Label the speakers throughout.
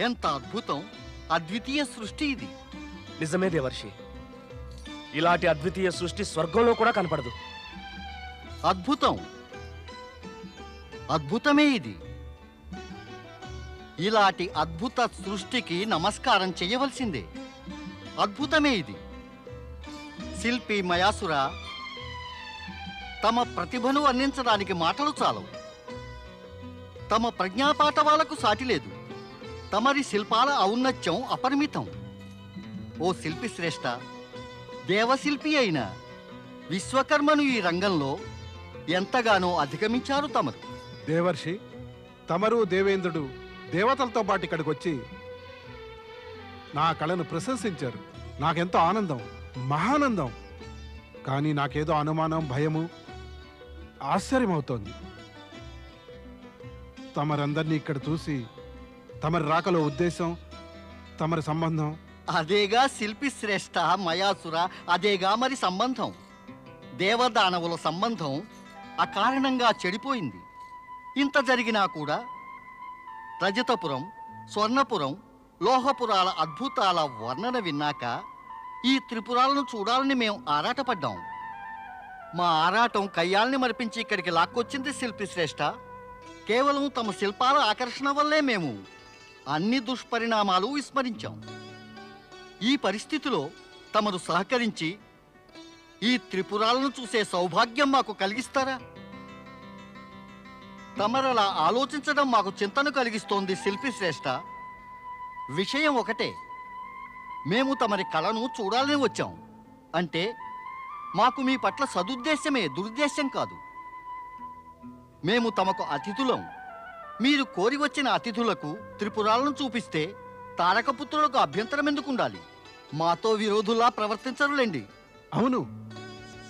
Speaker 1: ఎంత అద్భుతం, అద్వితీయ సృష్టి ఇది.
Speaker 2: నిజమే దేవర్షి, ఇలాంటి అద్వితీయ సృష్టి స్వర్గంలో కూడా కనపడదు.
Speaker 1: అద్భుతం, అద్భుతమే ఇది. ఇలాంటి అద్భుత సృష్టికి నమస్కారం చేయవలసిందే. అద్భుతమే ఇది. శిల్పి మయాసుర తమ ప్రతిభను వర్ణించడానికి మాటలు చాలవు. తమ ప్రజ్ఞాపాఠవాలకు సాటి లేదు. తమరి శిల్పాల ఔన్నత్యం అపరిమితం. ఓ శిల్పి శ్రేష్ఠ, దేవశిల్పి అయిన విశ్వకర్మను ఈ రంగంలో ఎంతగానో అధిగమించారు తమరు.
Speaker 3: దేవర్షి, తమరు దేవేంద్రుడు దేవతలతో పాటు ఇక్కడికి వచ్చి నా కళను ప్రశంసించారు. నాకెంతో ఆనందం, మహానందం. కానీ నాకేదో అనుమానం, భయము, ఆశ్చర్యమవుతోంది. తమరందరినీ ఇక్కడ చూసి తమరి రాకలో ఉద్దేశం, తమరి సంబంధం.
Speaker 1: అదేగా శిల్పి శ్రేష్ఠ మయాసుర, అదేగా మరి సంబంధం. దేవదానవుల సంబంధం అకారణంగా చెడిపోయింది. ఇంత జరిగినా కూడా రజతపురం, స్వర్ణపురం, లోహపురాల అద్భుతాల వర్ణన విన్నాక ఈ త్రిపురాలను చూడాలని మేము ఆరాటపడ్డాం. మా ఆరాటం కయ్యాల్ని మరిపించి ఇక్కడికి లాక్కొచ్చింది శిల్పి శ్రేష్ఠ. కేవలం తమ శిల్పాల ఆకర్షణ వల్లే మేము అన్ని దుష్పరిణామాలు విస్మరించాం. ఈ పరిస్థితిలో తమరు సహకరించి ఈ త్రిపురాలను చూసే సౌభాగ్యం మాకు కలిగిస్తారా? తమరలా ఆలోచించడం మాకు చింతను కలిగిస్తోంది శిల్పి శ్రేష్ఠ. విషయం ఒకటే, మేము తమరి కళను చూడాలని వచ్చాం. అంటే మాకు మీ పట్ల సదుద్దేశమే, దురుద్దేశం కాదు. మేము తమకు అతిథులం. మీరు కోరి వచ్చిన అతిథులకు త్రిపురాలను చూపిస్తే తారకపుత్రులకు అభ్యంతరం ఎందుకుండాలి? మాతో విరోధులా ప్రవర్తించరులేండి.
Speaker 3: అవును,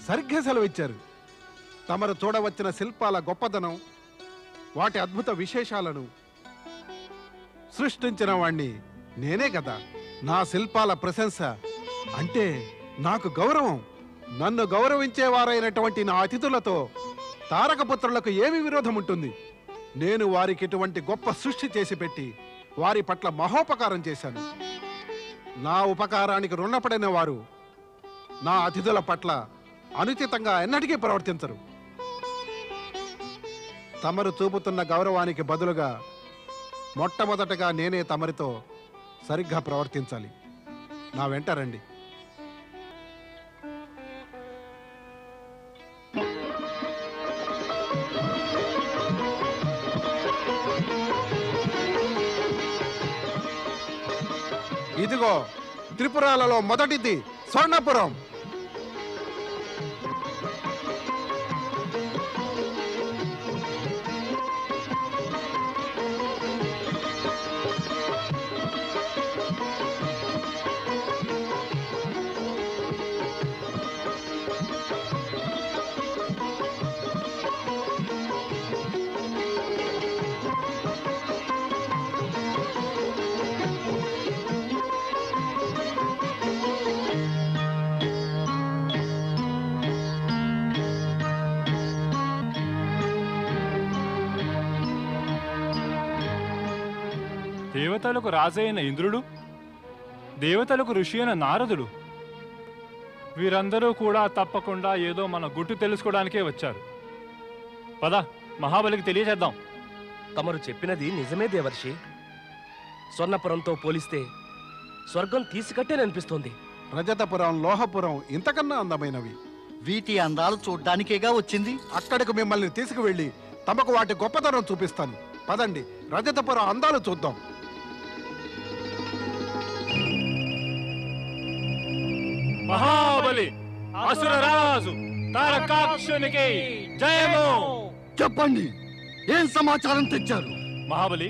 Speaker 3: సరిగ్గా సెలవిచ్చారు. తమరు చూడవచ్చిన శిల్పాల గొప్పదనం, వాటి అద్భుత విశేషాలను సృష్టించిన వాణ్ణి నేనే కదా. నా శిల్పాల ప్రశంస అంటే నాకు గౌరవం. నన్ను గౌరవించేవారైనటువంటి నా అతిథులతో తారకపుత్రులకు ఏమి విరోధం ఉంటుంది? నేను వారికి ఇటువంటి గొప్ప సృష్టి చేసి పెట్టి వారి పట్ల మహోపకారం చేశాను. నా ఉపకారానికి రుణపడిన వారు నా అతిథుల పట్ల అనుచితంగా ఎన్నటికీ ప్రవర్తించరు. తమరు చూపుతున్న గౌరవానికి బదులుగా మొట్టమొదటగా నేనే తమరితో సరిగ్గా ప్రవర్తించాలి. నా వెంట రండి. ఇదిగో త్రిపురాలలో మొదటిది స్వర్ణపురం.
Speaker 4: దేవతలకు రాజైన ఇంద్రుడు, దేవతలకు ఋషి అయిన నారదుడు, వీరందరూ కూడా తప్పకుండా ఏదో మన గుట్టు తెలుసుకోవడానికే వచ్చారు. పద, మహాబలికి తెలియజేద్దాం.
Speaker 2: తమరు చెప్పినది నిజమే దేవర్షి. స్వర్ణపురంతో పోలిస్తే స్వర్గం తీసికట్టేననిపిస్తోంది.
Speaker 3: రజతపురం, లోహపురం ఇంతకన్నా అందమైనవి.
Speaker 1: వీటి అందాలు చూడ్డానికేగా వచ్చింది.
Speaker 3: అక్కడికి మిమ్మల్ని తీసుకువెళ్ళి తమకు వాటి గొప్పతనం చూపిస్తాను. పదండి, రజతపురం అందాలు చూద్దాం.
Speaker 4: మహాబలి అసురరాజు తారకాక్షునికి జయము.
Speaker 1: చెప్పండి, ఏం సమాచారం తెచ్చారు?
Speaker 4: మహాబలి,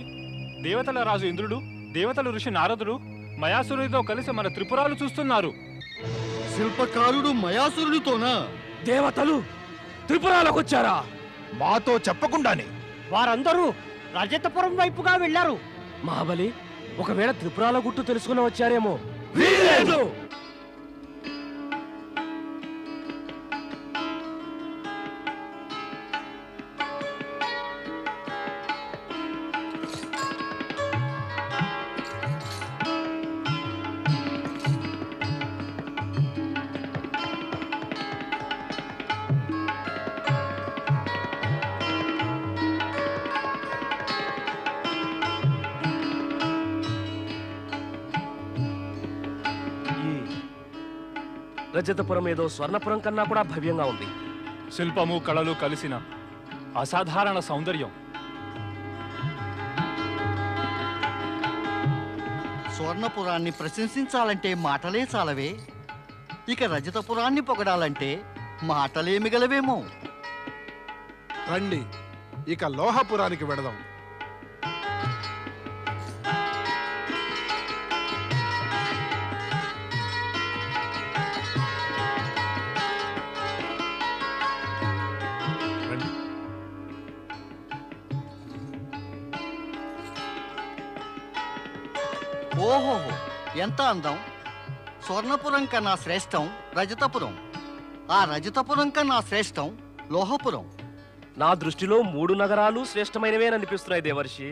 Speaker 4: దేవతల రాజు ఇంద్రుడు, దేవతల ఋషి నారదుడు మయాసురుడితో కలిసి మన త్రిపురాలు చూస్తున్నారు.
Speaker 1: శిల్పకారుడు మయాసురుడితోనా?
Speaker 2: దేవతలు త్రిపురాలకు వచ్చారా?
Speaker 5: మాతో చెప్పకుండానే
Speaker 6: వారందరూ రజతపురం వైపుగా వెళ్లారు.
Speaker 2: మహాబలి, ఒకవేళ త్రిపురాల గుట్టు తెలుసుకుని వచ్చారేమో.
Speaker 1: వీలేదు.
Speaker 2: రజతపురం ఏదో స్వర్ణపురం కన్నా కూడా భవ్యంగా ఉంది.
Speaker 4: శిల్పము కళలు కలిసిన అసాధారణ సౌందర్యం.
Speaker 1: స్వర్ణపురాన్ని ప్రశంసించాలంటే మాటలే చాలవే, ఇక రజతపురాన్ని పొగడాలంటే మాటలే మిగలవేమో.
Speaker 3: రండి, ఇక లోహపురానికి వెడదాం. రండి.
Speaker 1: ఓహోహో, ఎంత అందం! స్వర్ణపురం కన్నా శ్రేష్టం రజతపురం, ఆ రజతపురం కన్నా శ్రేష్టం లోహపురం.
Speaker 2: నా దృష్టిలో 3 నగరాలు శ్రేష్టమైనవేననిపిస్తున్నాయి దేవర్షి.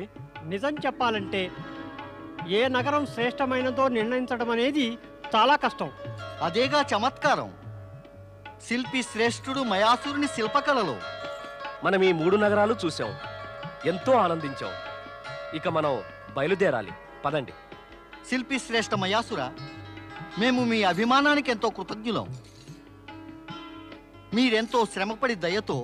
Speaker 6: నిజం చెప్పాలంటే ఏ నగరం శ్రేష్టమైనదో నిర్ణయించడం అనేది చాలా కష్టం.
Speaker 1: అదేగా చమత్కారం. శిల్పి శ్రేష్ఠుడు మయాసురుని శిల్పకళలో.
Speaker 2: మనం ఈ 3 నగరాలు చూసాం, ఎంతో ఆనందించాం. ఇక మనం బయలుదేరాలి, పదండి.
Speaker 1: శిల్పి శ్రేష్ఠ మయాసుర, మేము మీ అభిమానానికి ఎంతో కృతజ్ఞులం. మీరెంతో శ్రమపడి దయతో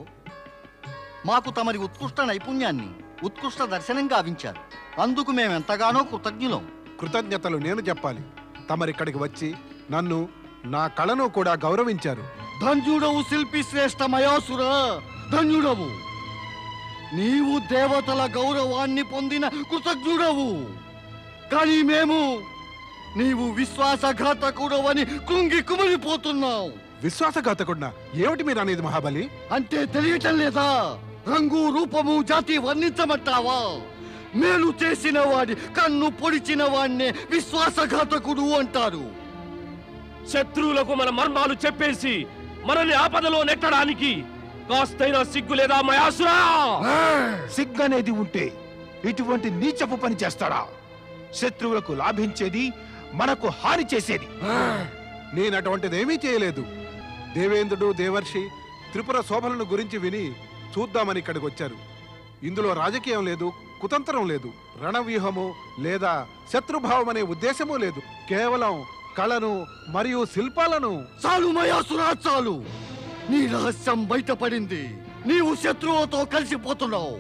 Speaker 1: మాకు తమరి ఉత్కృష్ట నైపుణ్యాన్ని ఉత్కృష్ట దర్శనం గావించారు. అందుకు మేమెంతగానో కృతజ్ఞులం.
Speaker 3: కృతజ్ఞతలు నేను చెప్పాలి. తమరిక్కడికి వచ్చి నన్ను, నా కళను కూడా గౌరవించారు.
Speaker 1: ధన్యుడవు శిల్పి శ్రేష్ఠ మయాసుర, ధన్యుడవు. నీవు దేవతల గౌరవాన్ని పొందిన కృతజ్ఞుడవు. కానీ మేము నీవు విశ్వాసఘాతకుడవని కృంగి కుమిలిపోతున్నావు.
Speaker 3: విశ్వాసఘాతకుడినా? ఏమిటి మీరు అనేది మహాబలి?
Speaker 1: అంటే తెలియటం లేదా? రంగు రూపము జాతి వర్ణించమంటావా? మేలు చేసిన వాడి కన్ను పొడిచిన వాడినే విశ్వాసఘాతకుడు అంటారు.
Speaker 2: శత్రువులకు మన మర్మాలు చెప్పేసి మనల్ని ఆపదలో నెట్టడానికి కాస్తైనా సిగ్గు లేదా మయాసురా?
Speaker 5: సిగ్గనేది ఉంటే ఇటువంటి నీచపు పని చేస్తాడా? శత్రువులకు లాభించేది, మనకు హాని చేసేది.
Speaker 3: నేను అటువంటిదేమీ చేయలేదు. దేవేంద్రుడు, దేవర్షి త్రిపుర శోభలను గురించి విని చూద్దామని ఇక్కడికి వచ్చారు. ఇందులో రాజకీయం లేదు, కుతంత్రం లేదు, రణవ్యూహము లేదా శత్రుభావం అనే ఉద్దేశమూ లేదు. కేవలం కళను మరియు శిల్పాలను.
Speaker 1: చాలు మయాసురా, చాలు. నీ రహస్యం బయటపడింది. నీవు శత్రువుతో కలిసిపోతున్నావు.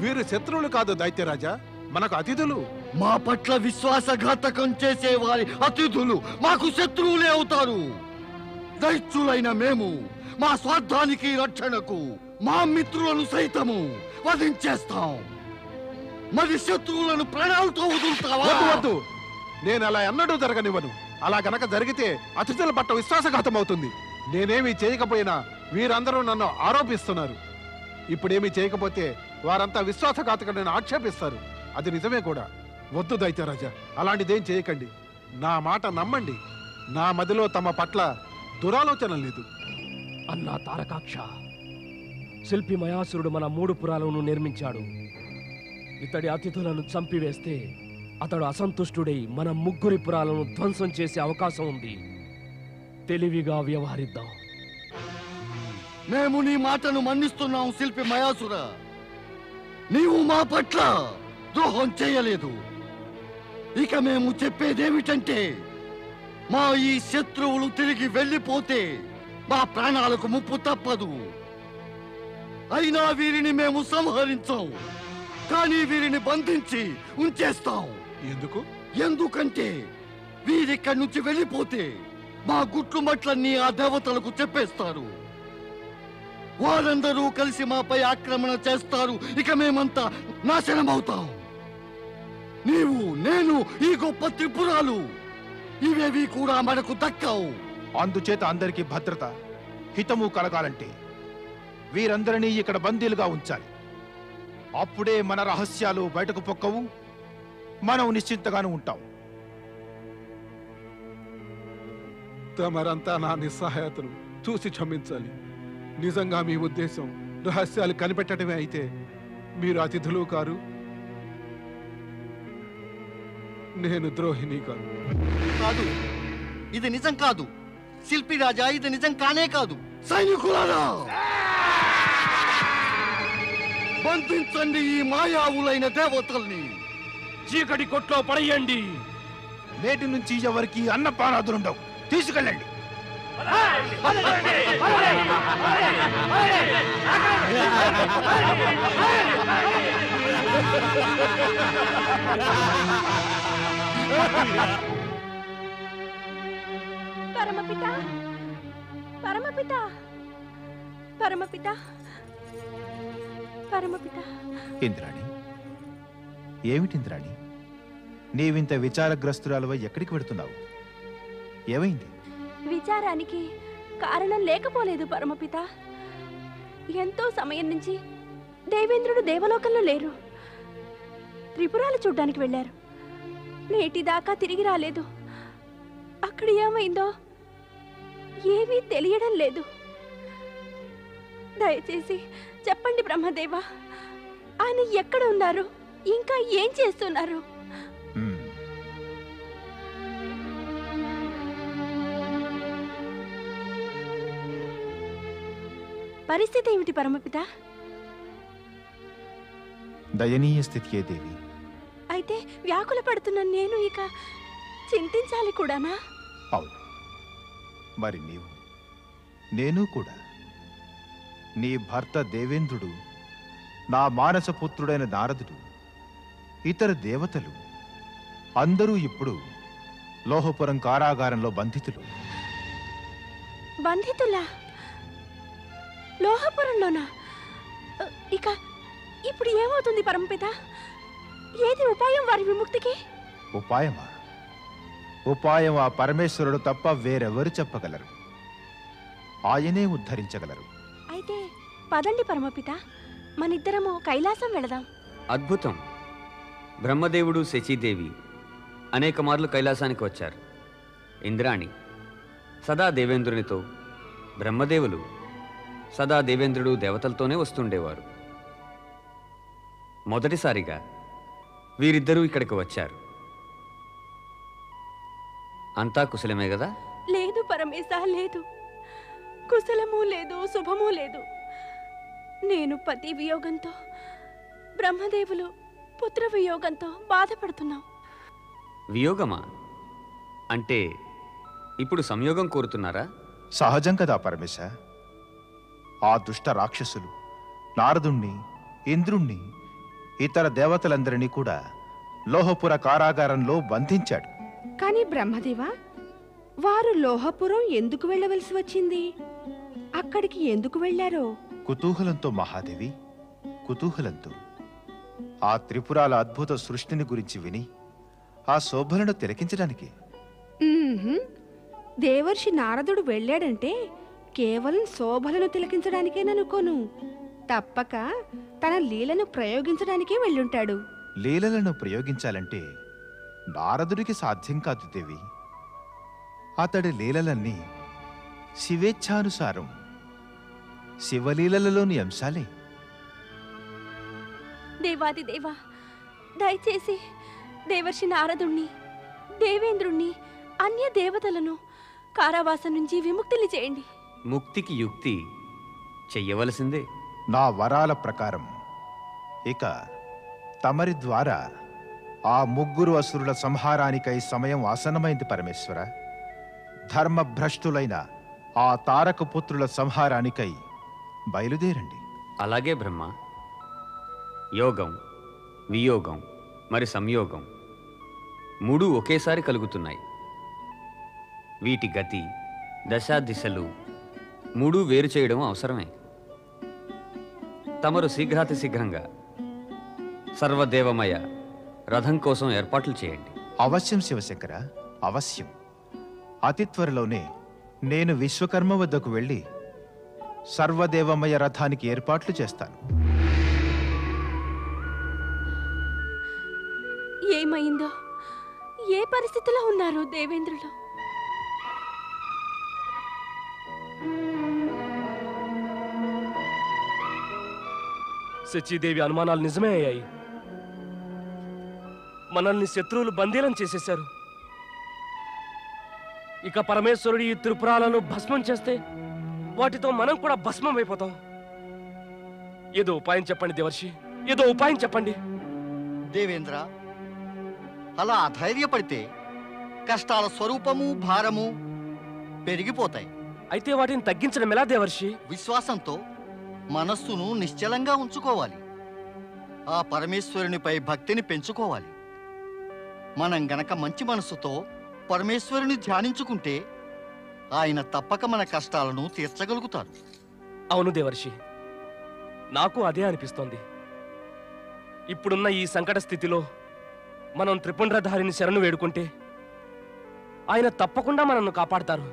Speaker 3: వీరు శత్రువులు కాదు దైత్యరాజా, మనకు అతిథులు.
Speaker 1: మా పట్ల విశ్వాసఘాతకం చేసే వారి అతిథులు మాకు శత్రువులే అవుతారు. దైత్యులైన మేము మా స్వార్థానికి రక్షణకు మా మిత్రులను సైతము వధించేస్తాం. మరి శత్రువులను ప్రాణాలతో వదులుతావా?
Speaker 3: వద్దు వద్దు, నేను అలా ఎన్నడూ జరగనివ్వను. అలా గనక జరిగితే అతిథుల పట్ల విశ్వాసఘాతం అవుతుంది. నేనేమీ చేయకపోయినా వీరందరూ నన్ను ఆరోపిస్తున్నారు. ఇప్పుడేమీ చేయకపోతే వారంతా విశ్వాసఘాతకుడిని ఆక్షేపిస్తారు. అది నిజమే కూడా. వద్దు దైత్యరాజా, అలాంటిదేం చేయకండి. నా మాట నమ్మండి. నా మదిలో తమ పట్ల దురాలోచన లేదు.
Speaker 2: అన్నా తారకాక్ష, శిల్పి మయాసురుడు మన 3 పురాలను నిర్మించాడు. ఇతడి అతిథులను చంపివేస్తే అతడు అసంతుష్టుడై మన 3 పురాలను ధ్వంసం చేసే అవకాశం ఉంది. తెలివిగా వ్యవహరిద్దాం.
Speaker 1: మేము నీ మాటను మన్నిస్తున్నాం శిల్పి మయాసుర. నీవు మా పట్ల ద్రోహం చేయలేదు. ఇక మేము చెప్పేదేమిటంటే, మా ఈ శత్రువులు తిరిగి వెళ్ళిపోతే మా ప్రాణాలకు ముప్పు తప్పదు. అయినా వీరిని మేము సంహరించాం, కానీ వీరిని బంధించి ఉంచేస్తాం.
Speaker 3: ఎందుకు?
Speaker 1: ఎందుకంటే వీరిక్కడి నుంచి వెళ్ళిపోతే మా గుట్లు మట్లన్నీ ఆ దేవతలకు చెప్పేస్తారు. వారందరూ కలిసి మాపై ఆక్రమణ చేస్తారు. ఇక మేమంతా నాశనమవుతాం. నీవు, నేను, ఈ గొప్ప త్రిపురాలు ఇవేవి కూడా మనకు దక్కవు.
Speaker 5: అందుచేత అందరికీ భద్రత, హితము కలగాలంటే వీరందరినీ ఇక్కడ బందీలుగా ఉంచాలి. అప్పుడే మన రహస్యాలు బయటకు పొక్కవు, మనం నిశ్చింతగానే ఉంటాం.
Speaker 3: తమరంతా నా నిస్సహాయతను చూసి క్షమించాలి. నిజంగా మీ ఉద్దేశం రహస్యాలు కనిపెట్టడమే అయితే మీరు అతిథులు కారు, నేను ద్రోహిని కాదు.
Speaker 1: కాదు, ఇది నిజం కాదు. శిల్పి రాజా, ఇది నిజం కానే కాదు. సైనికులారా, బంధించండి ఈ మాయావులైన దేవతల్ని.
Speaker 2: చీకటి కొట్లో పడేయండి.
Speaker 5: నేటి నుంచి ఎవరికి అన్నపానాదులుండవు. తీసుకెళ్ళండి.
Speaker 7: పరమపిత పరమపిత పరమపిత పరమపిత.
Speaker 5: ఇంద్రాణి, ఏమిటి ఇంద్రాణి, నీవింత విచారగ్రస్తురాలువై ఎక్కడికి వెడుతున్నావు? ఏమైంది?
Speaker 7: విచారానికి కారణం లేకపోలేదు పరమపిత. ఎంతో సమయం నుంచి దేవేంద్రుడు దేవలోకంలో లేరు. త్రిపురాలు చూడ్డానికి వెళ్ళారు. నేటిదాకా తిరిగి రాలేదు. అక్కడ ఏమైందో ఏమీ తెలియడం లేదు. దయచేసి చెప్పండి బ్రహ్మదేవ, ఆయన ఎక్కడ ఉన్నారు, ఇంకా ఏం చేస్తున్నారు? పరిస్థితి ఏమిటి పరమపిత?
Speaker 5: దయనీయ స్థితియే దేవి.
Speaker 7: అయితే వ్యాకుల పడుతున్న నేను ఇక చింతించాలి కూడానా?
Speaker 5: అవును, మరి నీవు నేను కూడా. నీ భర్త దేవేంద్రుడు, నా మానసపుత్రుడైన నారదుడు, ఇతర దేవతలు అందరూ ఇప్పుడు లోహపురం కారాగారంలో బంధితులు.
Speaker 7: బంధితులా? లోహపురంలోనా? ఇక ఇప్పుడు ఏమవుతుంది పరమపిత? ఏది ఉపాయం వారి విముక్తికి?
Speaker 5: ఉపాయమా? ఉపాయం ఆ పరమేశ్వరుడు తప్ప వేరెవరు చెప్పగలరు. ఆయనే ఉద్ధరించగలరు.
Speaker 7: అయితే పదండి పరమపిత, మనిద్దరము కైలాసం వెళదాం.
Speaker 8: అద్భుతం. బ్రహ్మదేవుడు శచీదేవి అనేక మార్లు కైలాసానికి వచ్చారు. ఇంద్రాణి సదా దేవేంద్రునితో, బ్రహ్మదేవులు సదా దేవేంద్రుడు దేవతలతోనే వస్తుండేవారు. మొదటిసారిగా వీరిద్దరూ ఇక్కడికి వచ్చారు. అంతా కుశలమే కదా?
Speaker 7: లేదు పరమేశ, లేదు. కుశలము లేదు, శుభము లేదు. నేను పతి వియోగంతో, బ్రహ్మదేవులు పుత్ర వియోగంతో బాధపడుతున్నాం.
Speaker 8: వియోగమా? అంటే ఇప్పుడు సంయోగం కోరుతున్నారా?
Speaker 5: సహజం కదా పరమేశ. ఆ దుష్ట రాక్షసులు నారదుణ్ణి, ఇంద్రుణ్ణి, ఇతర దేవతలందరినీ కూడా లోహపుర కారాగారంలో బంధించాడు.
Speaker 9: కాని బ్రహ్మదేవా, వారు లోహపురం ఎందుకు వెళ్ళవలసి వచ్చింది? అక్కడికి ఎందుకు వెళ్ళారో?
Speaker 5: కుతూహలంతో మహాదేవి, కుతూహలంతో. ఆ త్రిపురాల అద్భుత సృష్టిని గురించి విని ఆ శోభలను తిలకించడానికి.
Speaker 9: దేవర్షి నారదుడు వెళ్ళాడంటే కేవలం శోభలను తిలకించడానికేననుకోను. తప్పక తన లీలను ప్రయోగించడానికే వెళ్ళుంటాడు.
Speaker 5: లీలలను ప్రయోగించాలంటే నారదుడికి సాధ్యం కాదు దేవి. అతడి లీలలన్నీ శివేచ్ఛానుసారం, శివలీలలోని అంశాలే.
Speaker 7: దేవాది దేవా, దయచేసి దేవర్షి నారదుణ్ణి, దేవేంద్రుణ్ణి, అన్య దేవతలను కారావాసం నుంచి విముక్తులు చేయండి.
Speaker 8: ముక్తికి యుక్తి చెయ్యవలసిందే.
Speaker 5: నా వరాల ప్రకారం ఇక తమరి ద్వారా ఆ ముగ్గురు అసురుల సంహారానికై సమయం ఆసన్నమైంది పరమేశ్వర. ధర్మభ్రష్టులైన ఆ తారక పుత్రుల సంహారానికై బయలుదేరండి.
Speaker 8: అలాగే బ్రహ్మ. యోగం, వియోగం, మరి సంయోగం మూడు ఒకేసారి కలుగుతున్నాయి. వీటి గతి, దశ, దిశలు మూడు వేరు చేయడం అవసరమే. తమరు శీఘ్రాతి శీఘ్రంగా సర్వదేవమయ రథం కోసం ఏర్పాట్లు చేయండి.
Speaker 5: అవశ్యం శివశంకర, అవశ్యం. అతి త్వరలోనే నేను విశ్వకర్మ వద్దకు వెళ్ళి సర్వదేవమయ రథానికి ఏర్పాట్లు చేస్తాను.
Speaker 7: ఏమైందో, ఏ పరిస్థితిలో ఉన్నారు దేవేంద్రులు?
Speaker 2: శచీదేవి అనుమానాలు నిజమే అయ్యాయి. మనల్ని శత్రువులు బందీలం చేసేశారు. ఇక పరమేశ్వరుడు ఈ త్రిపురాలను భస్మం చేస్తే వాటితో మనం కూడా భస్మం అయిపోతాం. ఏదో ఉపాయం చెప్పండి దేవర్షి, ఏదో ఉపాయం చెప్పండి.
Speaker 1: దేవేంద్ర, అలా అధైర్యపడితే కష్టాల స్వరూపము, భారము పెరిగిపోతాయి.
Speaker 2: అయితే వాటిని తగ్గించడం ఎలా దేవర్షి?
Speaker 1: విశ్వాసంతో మనస్సును నిశ్చలంగా ఉంచుకోవాలి. ఆ పరమేశ్వరునిపై భక్తిని పెంచుకోవాలి. మనం గనక మంచి మనస్సుతో పరమేశ్వరుని ధ్యానించుకుంటే ఆయన తప్పక మన కష్టాలను తీర్చగలుగుతారు.
Speaker 2: అవును దేవర్షి, నాకు అదే అనిపిస్తోంది. ఇప్పుడున్న ఈ సంకట స్థితిలో మనం త్రిపుండ్రధారిని శరణు వేడుకుంటే ఆయన తప్పకుండా మనల్ని కాపాడతారు.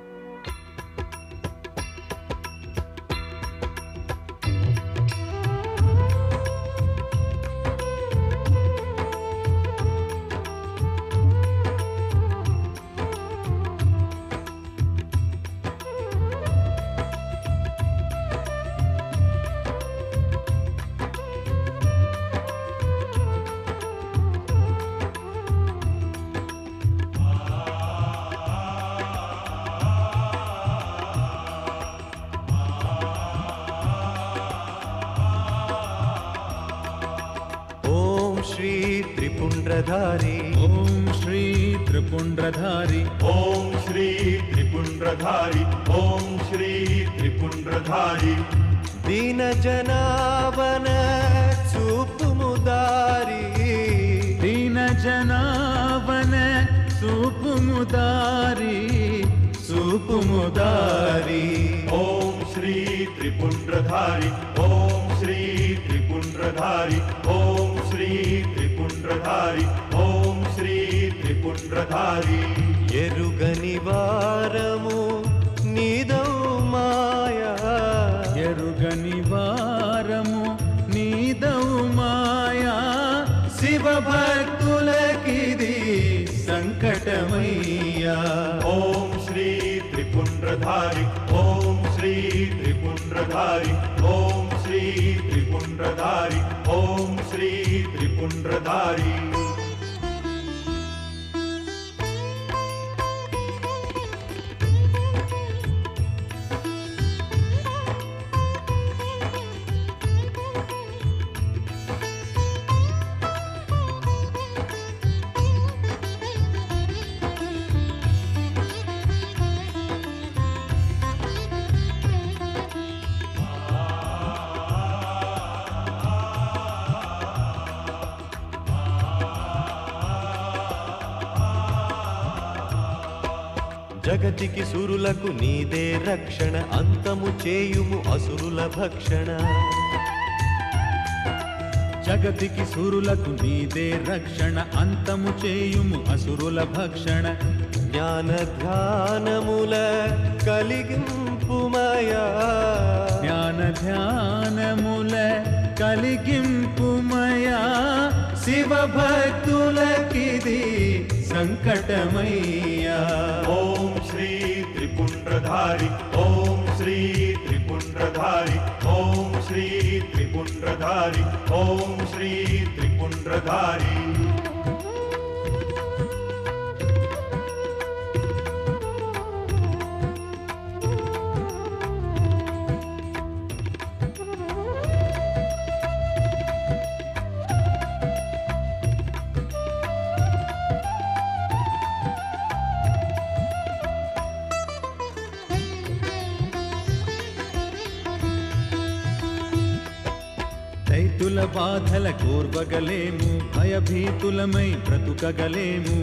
Speaker 10: श्री त्रिपुंड्रधारी
Speaker 11: ओम श्री त्रिपुंड्रधारी
Speaker 10: ओम श्री त्रिपुंड्रधारी ओम श्री त्रिपुंड्रधारी दीन जनावन सूपुमुदारी
Speaker 11: दीन जनावन सूपुमुदारी सूपुमुदारी
Speaker 10: ओम श्री त्रिपुंड्रधारी ओम श्री त्रिपुंड्रधारी ओम श्री त्रिपुंड्रधारी ओम श्री त्रिपुंड्रधारी ఎరుగని వారము నీదౌ మాయా
Speaker 11: ఎరుగని వారము నీదౌ మాయా శివ భక్తులకిది సంకటమయ్యా
Speaker 10: ఓం శ్రీ त्रिपुंड्रधारी ओम श्री त्रिपुंड्रधारी ओम श्री त्रिपुंड्रधारी ओम श्री त्रिपुंड्रधारी జగతికి సురులకు నీదే రక్షణ అంతము చేయుము అసురుల భక్షణ
Speaker 11: జగతికి సురులకు నీదే రక్షణ అంతము చేయుము అసురుల భక్షణ
Speaker 10: జ్ఞాన ధ్యానముల కలిగింపుమయా
Speaker 11: జ్ఞాన ధ్యానముల కలిగింపుమయా శివ భక్తులకిది సంకటమయ్యా
Speaker 10: ఓం శ్రీ त्रिपुंड्रधारी ओम श्री त्रिपुंड्रधारी ओम श्री त्रिपुंड्रधारी ओम श्री त्रिपुंड्रधारी
Speaker 11: దైతుల బాధల కోర్వగలేము భయభీతులమై బ్రతుకగలేము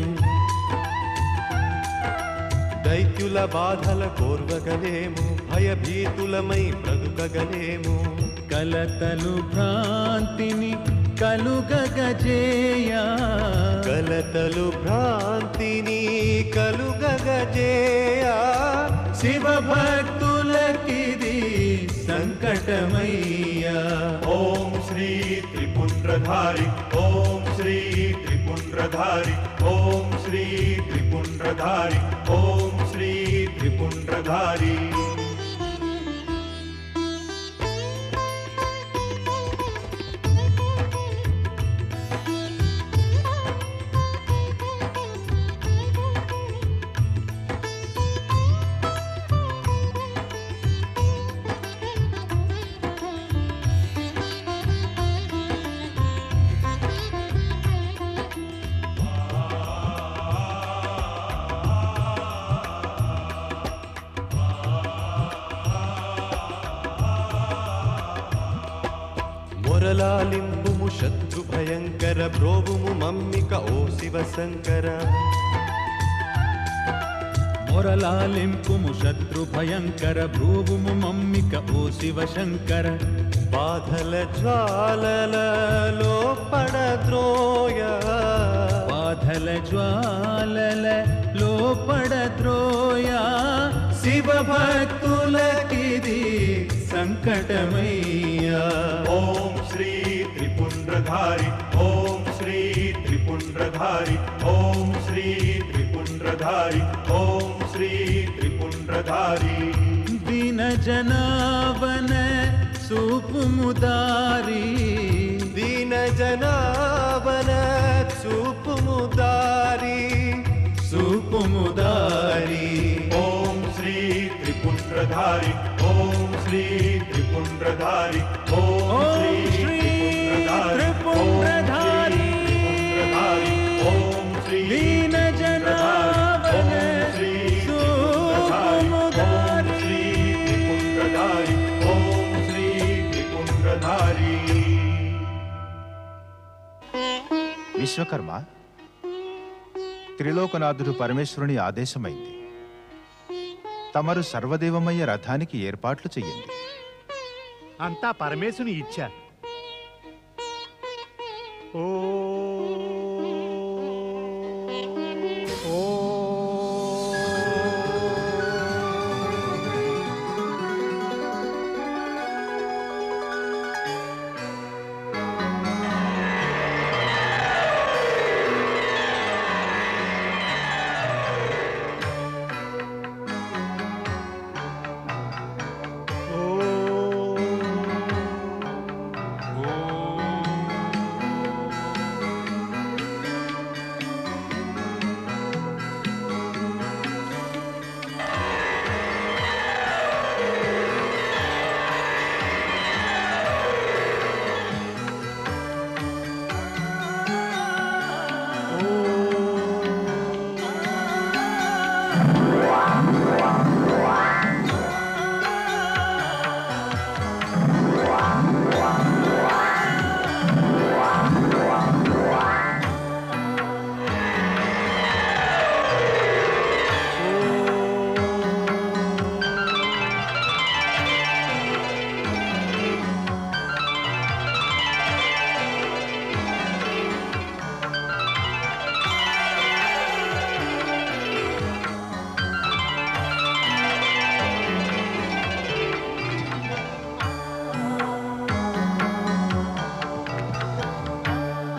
Speaker 10: దైత్యుల బాధల కోర్వగలేము భయభీతులమై బ్రతుకగలేము
Speaker 11: కలతలు భ్రాంతిని కలుగగజేయా
Speaker 10: కలతలు భ్రాంతిని కలుగగజేయా
Speaker 11: శివ భక్తులకిది సంకటమయ్యా
Speaker 10: ఓం శ్రీ त्रिपुंड्रधारी ओम श्री त्रिपुंड्रधारी ओम श्री त्रिपुंड्रधारी ओम श्री त्रिपुंड्रधारी
Speaker 11: మొరలాలింపుము శత్రు భయంకర బ్రోవుము మమ్మిక ఓ శివశంకర మొరలాలింపుము శత్రు భయంకర బ్రోవుము మమ్మిక ఓ శివశంకర బాధల జ్వాలలలో పడద్రోయ బాధల జ్వాలలలో పడద్రోయ శివ భక్తులకిది సంకటమయ్యా
Speaker 10: ఓం శ్రీ త్రిపుండ్రధారి ఓం శ్రీ త్రిపుండ్రధారి ఓం శ్రీ త్రిపుండ్రధారి ఓం శ్రీ త్రిపుండ్రధారి
Speaker 11: దీన జనావన సూపుముదారి దీన జనావన సూపుముదారి సూపుముదారి
Speaker 10: ఓం శ్రీ త్రిపుండ్రధారి ఓం శ్రీ త్రిపుండ్రధారి ఓం శ్రీ త్రిపుండ్రధారి ఓం శ్రీ
Speaker 11: దీన జనావన
Speaker 10: సూపుముదారి ఓం శ్రీ త్రిపుండ్రధారి.
Speaker 5: విశ్వకర్మ, త్రిలోకనాథుడు పరమేశ్వరుని ఆదేశమైంది. తమరు సర్వదేవమయ్య రథానికి ఏర్పాట్లు చెయ్యండి.
Speaker 12: అంతా పరమేశుని ఇచ్చ. ఓ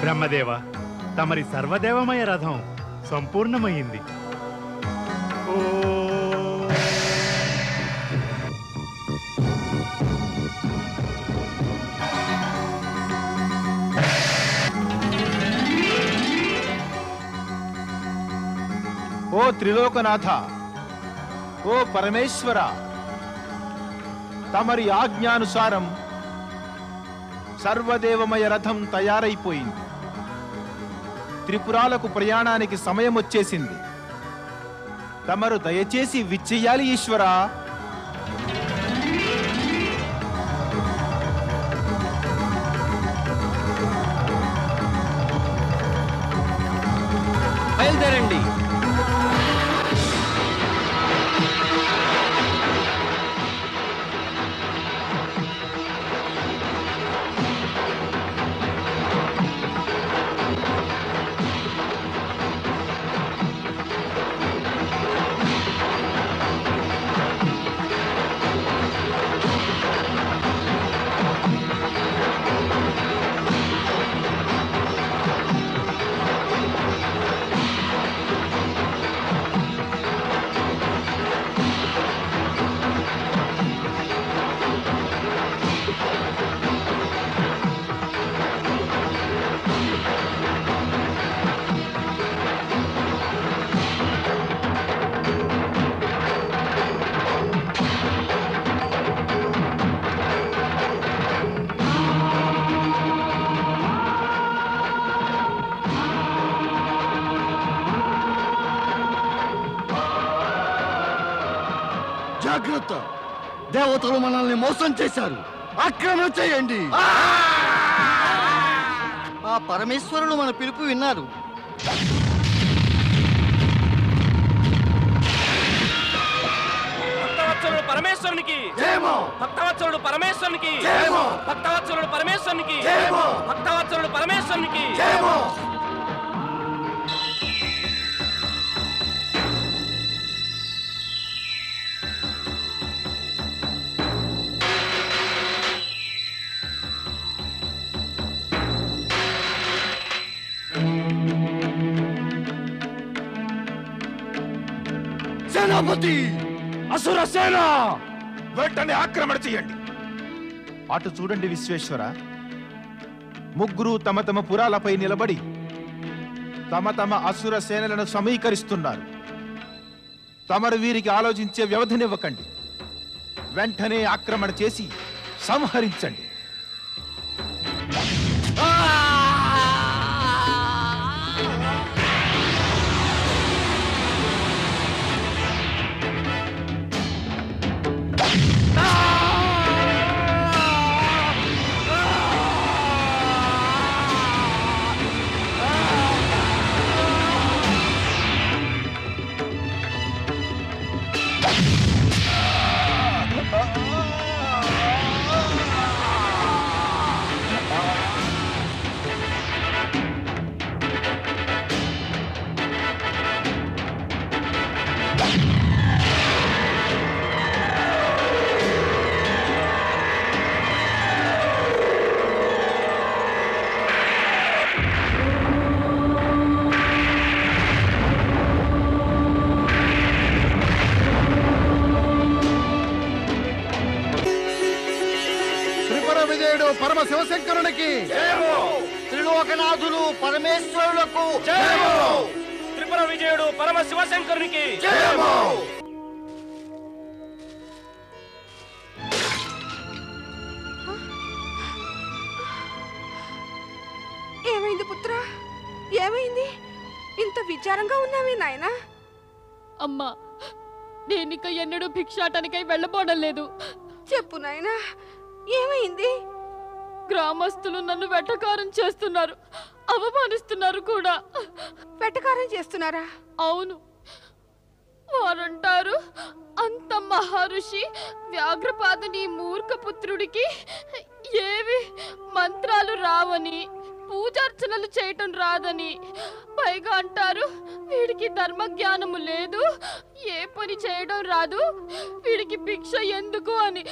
Speaker 12: బ్రహ్మదేవ, తమరి సర్వదేవమయ రథం సంపూర్ణమైంది.
Speaker 5: ఓ త్రిలోకనాథ, ఓ పరమేశ్వర, తమరి ఆజ్ఞానుసారం సర్వదేవమయ రథం తయారైపోయింది. త్రిపురాలకు ప్రయాణానికి సమయం వచ్చేసింది. తమరు దయచేసి విచ్చెయ్యాలి ఈశ్వరా.
Speaker 8: బయలుదేరండి.
Speaker 1: జాగ్రత్త, దేవతలు మనల్ని మోసం చేశారు. ఆక్రమణ చేయండి. పరమేశ్వరులు మన పిలుపు విన్నారు.
Speaker 2: భక్తవత్సలుడు పరమేశ్వరునికి భక్తవత్సలుడు పరమేశ్వరునికి భక్తవత్సలుడు పరమేశ్వరునికి భక్తవత్సలుడు పరమేశ్వరునికి.
Speaker 1: సేనాపతి,
Speaker 5: అసుర సేన వెంటనే ఆక్రమణ చేయండి. అటు చూడండి విశ్వేశ్వర, ముగ్గురు తమ తమ పురాలపై నిలబడి తమ తమ అసుర సేనలను సమీకరిస్తున్నారు. తమరు వీరికి ఆలోచించే వ్యవధినివ్వకండి. వెంటనే ఆక్రమణ చేసి సంహరించండి.
Speaker 3: పరమ శివశంకరునికి,
Speaker 1: త్రిలోకనాథులు పరమేశ్వరులకు,
Speaker 2: త్రిపుర విజయుడు పరమ శివశంకరునికి.
Speaker 9: ఏమైంది పుత్ర? ఏమైంది? ఇంత విచారంగా ఉన్నావే నాయనా?
Speaker 13: అమ్మా, నేనిక ఎన్నడూ భిక్షాటనికై వెళ్ళబోడం లేదు.
Speaker 9: చెప్పు నాయనా, ఏమైంది?
Speaker 13: గ్రామస్తులు నన్ను వెటకారం చేస్తున్నారు, అవమానిస్తున్నారు కూడా.
Speaker 9: వెటకారం చేస్తున్నారా?
Speaker 13: అవును. వారంటారు, అంత మహర్షి వ్యాఘ్రపాదుని మూర్ఖపుత్రుడికి ఏవి మంత్రాలు రావని, పూజార్చనలు చేయటం రాదని, పైగా అంటారు వీడికి ధర్మజ్ఞానము లేదు, ఏ పని చేయడం రాదు, వీడికి భిక్ష ఎందుకు అని.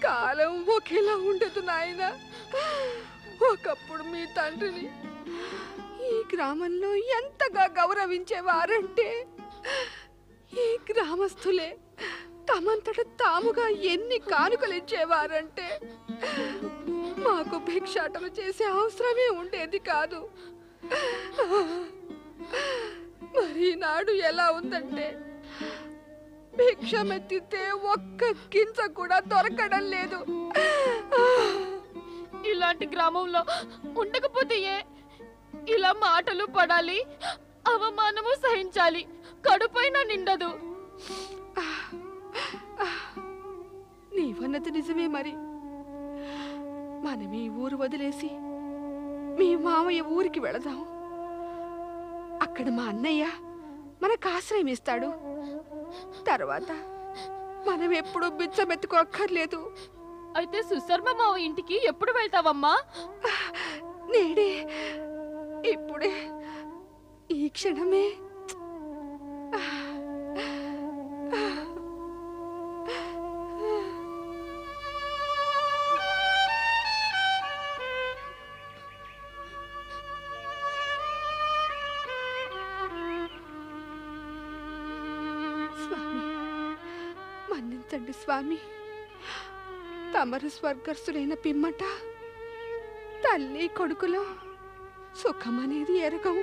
Speaker 9: కాలం ఒకేలా ఉండదు నాయన. ఒకప్పుడు మీ తండ్రిని ఈ గ్రామంలో ఎంతగా గౌరవించేవారంటే, ఈ గ్రామస్తులే తమంతట తాముగా ఎన్ని కానుకలు ఇచ్చేవారంటే మాకు భిక్షాటన చేసే అవసరమే ఉండేది కాదు. మరి నాడు ఎలా ఉందంటే, భిక్షమెత్తితే ఒక్క గింజ కూడా దొరకడం లేదు.
Speaker 13: ఇలాంటి గ్రామంలో ఉండకపోతే ఇలా మాటలు పడాలి, అవమానము సహించాలి, కడుపైన నిండదు.
Speaker 9: నీవన్నది నిజమే. మరి మనం ఈ ఊరు వదిలేసి మీ మామయ్య ఊరికి వెళదాం. అక్కడ మా అన్నయ్య మనకు ఆశ్రయం ఇస్తాడు. తర్వాత మనం ఎప్పుడు బిచ్చమెత్తుకోక్కర్లేదు.
Speaker 13: అయితే సుశర్మ మావ ఇంటికి ఎప్పుడు వెళ్తావమ్మా?
Speaker 9: నేడే, ఇప్పుడే, ఈ క్షణమే. స్వామి, మన్నించండి స్వామి. తమరు స్వర్గస్థులైన పిమ్మట తల్లి కొడుకులో సుఖమనేది ఎరగం.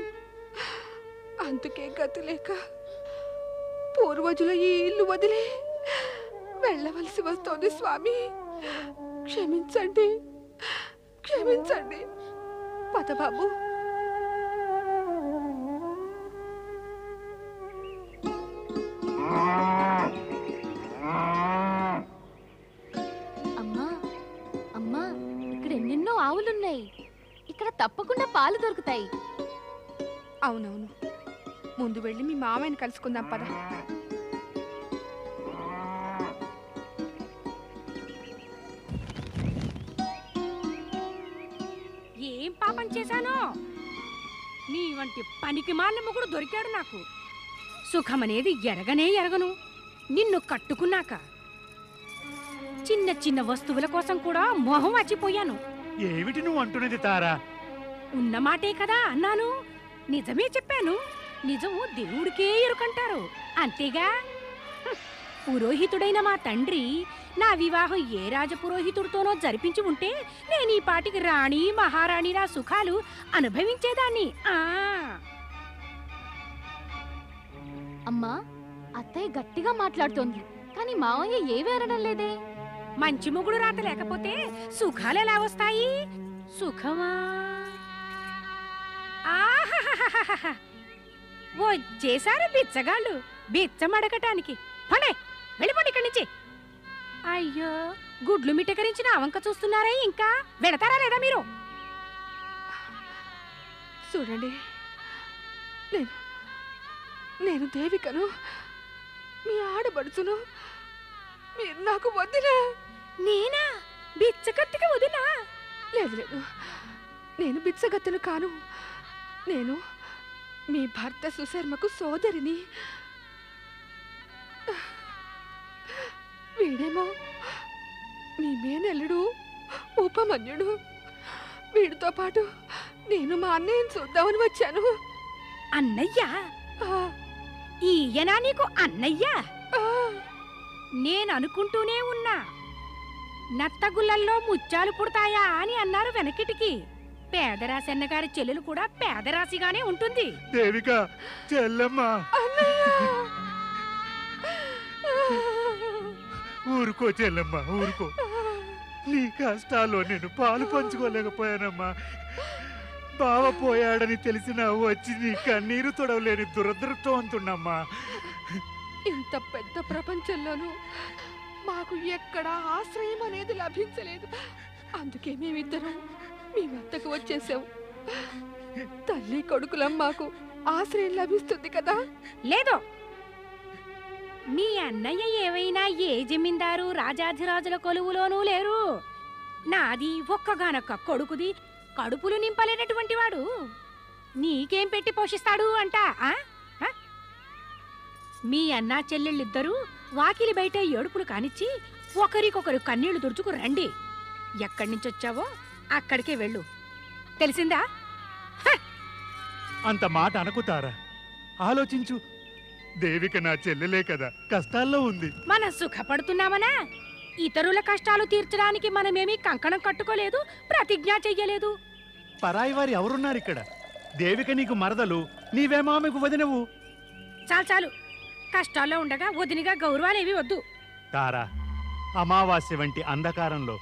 Speaker 9: అందుకే గతి లేక పూర్వజుల ఈ ఇల్లు వదిలే వెళ్ళవలసి వస్తోంది స్వామి. క్షమించండి, క్షమించండి. పదబాబు.
Speaker 13: ఇక్కడ తప్పకుండా పాలు దొరుకుతాయి.
Speaker 9: అవునవును, ముందు వెళ్ళి మీ మామయ్యని కలుసుకుందాం పద.
Speaker 14: ఏం పాపం చేశానో? నీ వంటి పనికి మాలిన మొగుడు దొరికాడు నాకు. సుఖమనేది ఎరగనే ఎరగను. నిన్ను కట్టుకున్నాక చిన్న చిన్న వస్తువుల కోసం కూడా మొహం వచ్చిపోయాను.
Speaker 12: ఏమిటి నువ్వు అంటున్నది తారా?
Speaker 14: ఉన్నమాటే కదా అన్నాను. నిజమే చెప్పాను. నిజము దేవుడికే ఎరుకంటారు, అంతేగా. పురోహితుడైన మా తండ్రి నా వివాహం ఏ రాజపురోహితుడితోనో జరిపించి ఉంటే నేను ఈ పాటికి రాణి మహారాణిలా సుఖాలు అనుభవించేదాన్ని.
Speaker 13: అమ్మా, అత్తయ్య గట్టిగా మాట్లాడుతోంది, కానీ మావయ్య ఏమీ అనడం లేదే.
Speaker 14: మంచి మొగుడు రాత లేకపోతే సుఖాలు ఎలా వస్తాయి? సుఖమా? వచ్చేసారు బిచ్చగాళ్ళు బిచ్చమడగటానికి. పండే వెళ్ళిపోండి ఇక్కడి నుంచి. అయ్యో, గుడ్లు మిటకరించిన అవంక చూస్తున్నారా? ఇంకా వెడతారా లేదా మీరు?
Speaker 9: చూడండి, నేను దేవికను, మీ ఆడబడుచును. మీరు నాకు వదినా.
Speaker 14: నేనా బిచ్చగత్తికి వదినా?
Speaker 9: లేదు లేదు, నేను బిచ్చగత్తెను కాను. నేను మీ భర్త సుశర్మకు సోదరిని. వీడేమో మీ మేనల్లుడు ఉపమన్యుడు. వీడితో పాటు నేను మా అన్నయ్యని చూద్దామని వచ్చాను.
Speaker 14: అన్నయ్య? ఈయనా నీకు అన్నయ్య? నేను అనుకుంటూనే ఉన్నా, నత్తగుళ్ళల్లో ముత్యాలు పుడతాయా అని అన్నారు వెనకిటికి. పేదరాశన్న గారి చెల్లెలు కూడా పేదరాశిగానే ఉంటుంది.
Speaker 12: దేవిక చెల్లమ్మ, ఊరుకో చెల్లమ్మ, ఊరుకో. నీ కష్టాల్లో నేను పాలు పంచుకోలేకపోయానమ్మా. బావ పోయాడని తెలిసినా వచ్చి నీ కన్నీరు తొడవలేని దురదృష్టవంతున్నమ్మా.
Speaker 9: ఇంత పెద్ద ప్రపంచంలోనూ మాకు ఎక్కడ ఆశ్రయం అనేది లభించలేదు. అందుకే మేమిద్దరం మీ వద్దకు వచ్చేసాం. తల్లి కొడుకులం మాకు ఆశ్రయం లభిస్తుంది కదా?
Speaker 14: లేదు, మీ అన్నయ్య ఏవైనా ఏ జమీందారు రాజాధిరాజుల కొలువులోనూ లేరు. నాది ఒక్కగానొక్క కొడుకుది, కడుపులు నింపలేనటువంటి వాడు నీకేం పెట్టి పోషిస్తాడు అంట? మీ అన్నా చెల్లెళ్ళిద్దరూ వాకిలి బయట ఏడుపులు కానిచ్చి ఒకరికొకరు కన్నీళ్లు తుడుచుకు రండి. ఎక్కడి నుంచి వచ్చావో అక్కడికే వెళ్ళు, తెలిసిందా?
Speaker 12: అంత మాట అనుకుతారా? ఆలోచించు. దేవిక నా చెల్లెలే కదా, కష్టాల్లో ఉంది.
Speaker 14: మనం సుఖపడుతున్నామనా? ఇతరుల కష్టాలు తీర్చడానికి మనమేమీ కంకణం కట్టుకోలేదు, ప్రతిజ్ఞ చెయ్యలేదు.
Speaker 12: పరాయి వారు ఎవరున్నారు ఇక్కడ? దేవిక నీకు మరదలు, నీవేమో ఆమెకు వదినవు.
Speaker 14: చాలు చాలు, కష్టాల్లో ఉండగా వదినిగా గౌరవాలేవి వద్దు.
Speaker 12: తారా, అమావాస్య వంటి అంధకారంలో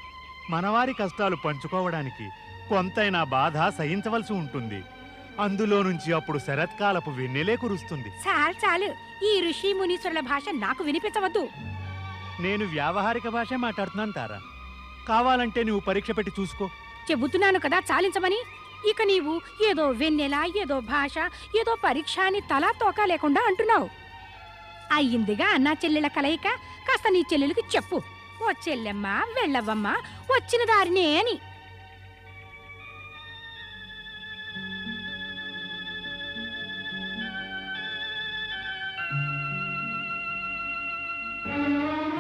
Speaker 12: మనవారి కష్టాలు పంచుకోవడానికి కొంతైనా బాధ సహించవలసి ఉంటుంది. అందులో నుంచి అప్పుడు శరత్కాలపు వెన్నెలే కురుస్తుంది.
Speaker 14: చాలు చాలు, ఈ ఋషి మునీశ్వరుల భాష నాకు వినిపించవద్దు.
Speaker 12: నేను వ్యావహారిక భాష మాట్లాడుతున్నాను తారా. కావాలంటే నువ్వు పరీక్ష పెట్టి చూసుకో.
Speaker 14: చెబుతున్నాను కదా చాలించమని. ఇక నీవు ఏదో వెన్నెల, ఏదో భాష, ఏదో పరీక్ష అని తలా తోక లేకుండా అంటున్నావు. అయ్యిందిగా అన్నా చెల్లెల కలయిక. కాస్త నీ చెల్లెలకి చెప్పు, ఓ చెల్లెమ్మ వెళ్ళవమ్మా, వచ్చిన దారినే అని.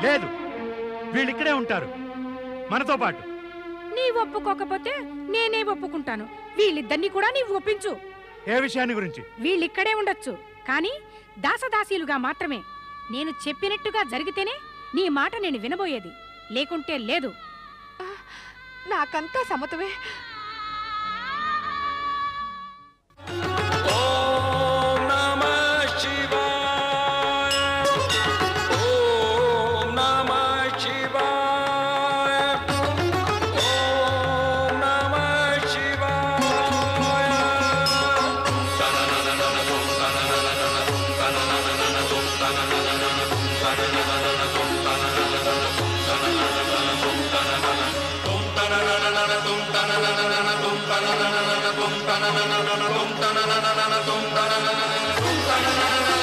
Speaker 12: లేదు, వీళ్ళిక్కడే ఉంటారు మనతో పాటు.
Speaker 14: నీ ఒప్పుకోకపోతే నేనే ఒప్పుకుంటాను. వీళ్ళిద్దరినీ కూడా నీవు ఒప్పించు.
Speaker 12: ఏ విషయాన్ని గురించి?
Speaker 14: వీళ్ళిక్కడే ఉండొచ్చు, కానీ దాసదాసీలుగా మాత్రమే. నేను చెప్పినట్టుగా జరిగితేనే నీ మాట నేను వినబోయేది, లేకుంటే లేదు.
Speaker 9: నాకంతా సమతమే.
Speaker 10: na na na na na
Speaker 15: tum ta na na na na tum ta na na na na tum ta na na na na tum ta na na na na